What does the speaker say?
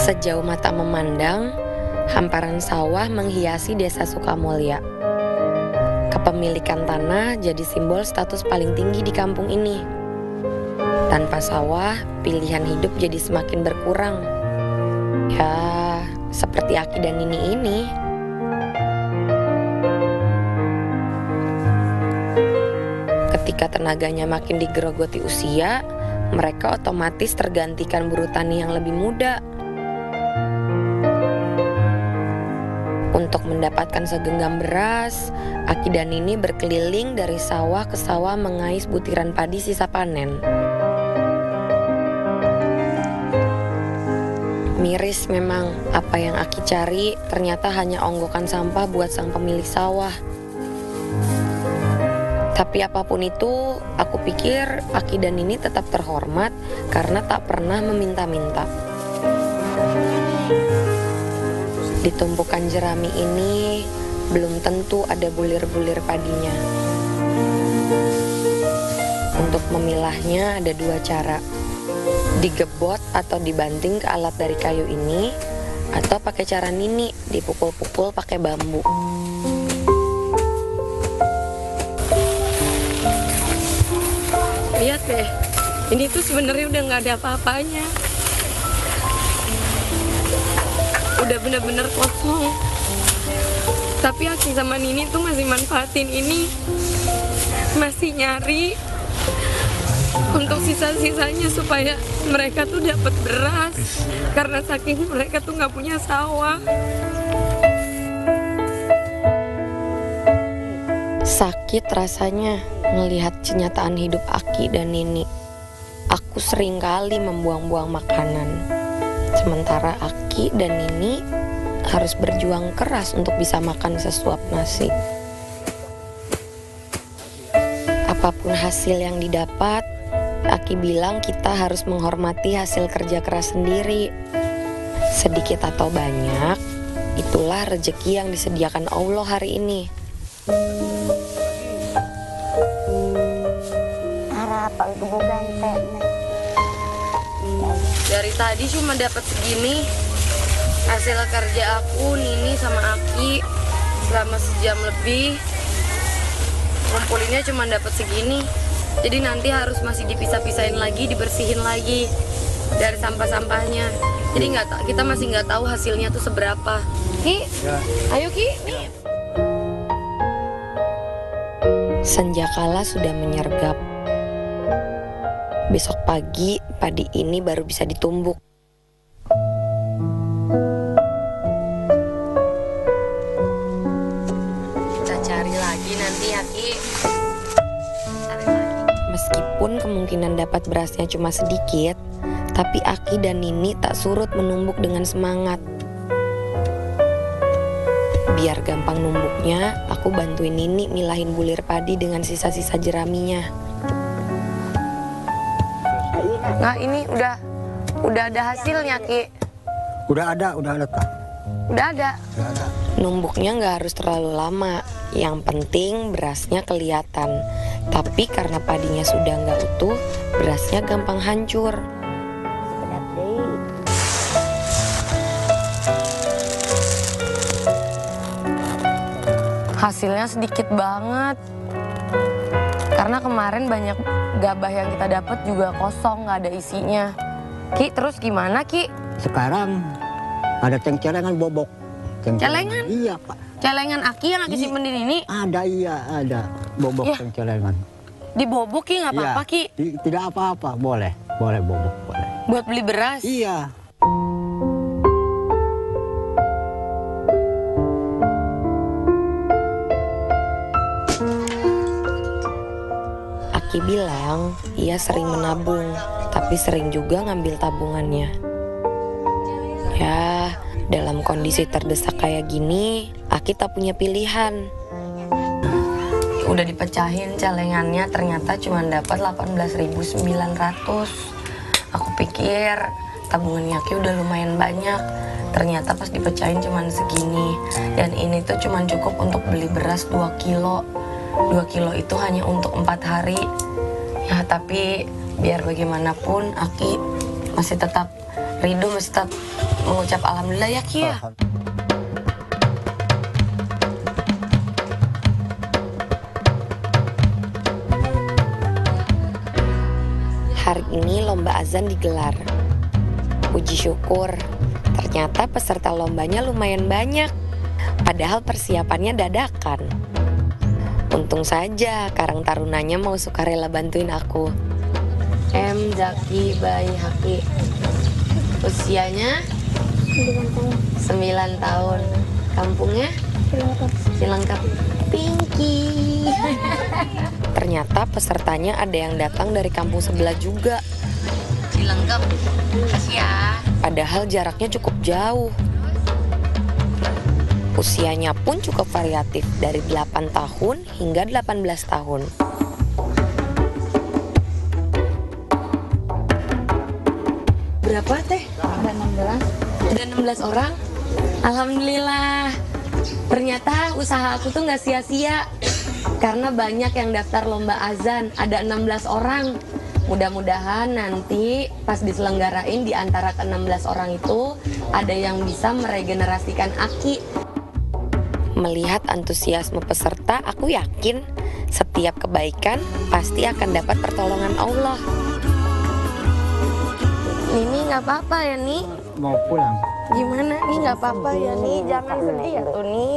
Sejauh mata memandang, hamparan sawah menghiasi desa Sukamulya. Kepemilikan tanah jadi simbol status paling tinggi di kampung ini. Tanpa sawah, pilihan hidup jadi semakin berkurang. Ya, seperti Aki dan Nini ini. Ketika tenaganya makin digerogoti usia, mereka otomatis tergantikan buruh tani yang lebih muda. Untuk mendapatkan segenggam beras, Aki dan Nini berkeliling dari sawah ke sawah mengais butiran padi sisa panen. Miris memang, apa yang Aki cari ternyata hanya onggokan sampah buat sang pemilik sawah. Tapi apapun itu, aku pikir Aki dan Nini tetap terhormat karena tak pernah meminta-minta. Di tumpukan jerami ini, belum tentu ada bulir-bulir padinya. Untuk memilahnya ada dua cara. Digebot atau dibanting ke alat dari kayu ini, atau pakai cara Nini, dipukul-pukul pakai bambu. Lihat deh, ini tuh sebenarnya udah nggak ada apa-apanya. Udah bener-bener kosong. Tapi Aki sama Nini tuh masih manfaatin ini, masih nyari untuk sisa-sisanya supaya mereka tuh dapat beras, karena saking mereka tuh nggak punya sawah. Sakit rasanya melihat kenyataan hidup Aki dan Nini. Aku sering kali membuang-buang makanan, sementara Aki dan Nini harus berjuang keras untuk bisa makan sesuap nasi. Apapun hasil yang didapat, Aki bilang kita harus menghormati hasil kerja keras sendiri. Sedikit atau banyak, itulah rezeki yang disediakan Allah hari ini. Dari tadi cuma dapat segini. Hasil kerja aku, Nini sama Aki selama sejam lebih. Ngumpulinnya cuma dapat segini. Jadi nanti harus masih dipisah-pisahin lagi, dibersihin lagi dari sampah-sampahnya. Jadi kita masih nggak tahu hasilnya tuh seberapa. Ki, ya. Ayo Ki, nih. Senja kala sudah menyergap. Besok pagi, padi ini baru bisa ditumbuk. Kita cari lagi nanti ya, Ki. Cari lagi. Meskipun kemungkinan dapat berasnya cuma sedikit, tapi Aki dan Nini tak surut menumbuk dengan semangat. Biar gampang numbuknya, aku bantuin Nini milahin bulir padi dengan sisa-sisa jeraminya. Nah ini udah ada hasilnya, Ki. Udah ada Kak. Udah ada. Numbuknya nggak harus terlalu lama, yang penting berasnya kelihatan. Tapi karena padinya sudah nggak utuh, berasnya gampang hancur. Hasilnya sedikit banget. Karena kemarin banyak gabah yang kita dapat juga kosong, nggak ada isinya. Ki, terus gimana Ki? Sekarang ada celengan bobok. Celengan? Iya Pak. Celengan Aki yang Aki simpen di sini? Ada bobok Ya. celengan. Dibobok Ki, nggak apa-apa Ki? Tidak apa-apa, boleh bobok, boleh. Buat beli beras? Iya. Aki bilang ia sering menabung, tapi sering juga ngambil tabungannya. Ya, dalam kondisi terdesak kayak gini, Aki tak punya pilihan. Udah dipecahin celengannya, ternyata cuma dapat 18.900. Aku pikir tabungannya Aki udah lumayan banyak. Ternyata pas dipecahin cuma segini. Dan ini tuh cuma cukup untuk beli beras 2 kilo. 2 kilo itu hanya untuk 4 hari. Ya tapi biar bagaimanapun Aki masih tetap ridho, masih tetap mengucap alhamdulillah ya Ki ya. Hari ini lomba azan digelar. Puji syukur, ternyata peserta lombanya lumayan banyak. Padahal persiapannya dadakan. Untung saja Karang Tarunanya mau sukarela bantuin aku. M. Zaki Bayi Haki. Usianya 9 tahun. Kampungnya Cilangkap. Pinky. Ternyata pesertanya ada yang datang dari kampung sebelah juga. Cilangkap. Kasih ya. Padahal jaraknya cukup jauh. Usianya pun cukup variatif, dari 8 tahun hingga 18 tahun. Berapa teh? Ada 16. Ada 16 orang? Alhamdulillah. Ternyata usaha aku tuh nggak sia-sia. Karena banyak yang daftar lomba azan, ada 16 orang. Mudah-mudahan nanti pas diselenggarain di antara ke-16 orang itu ada yang bisa meregenerasikan aki. Melihat antusiasme peserta, aku yakin setiap kebaikan pasti akan dapat pertolongan Allah. Nini nggak apa-apa ya Ni? Mau pulang. Gimana Ni nggak apa-apa ya Ni? Jangan sedih ya tuh Ni.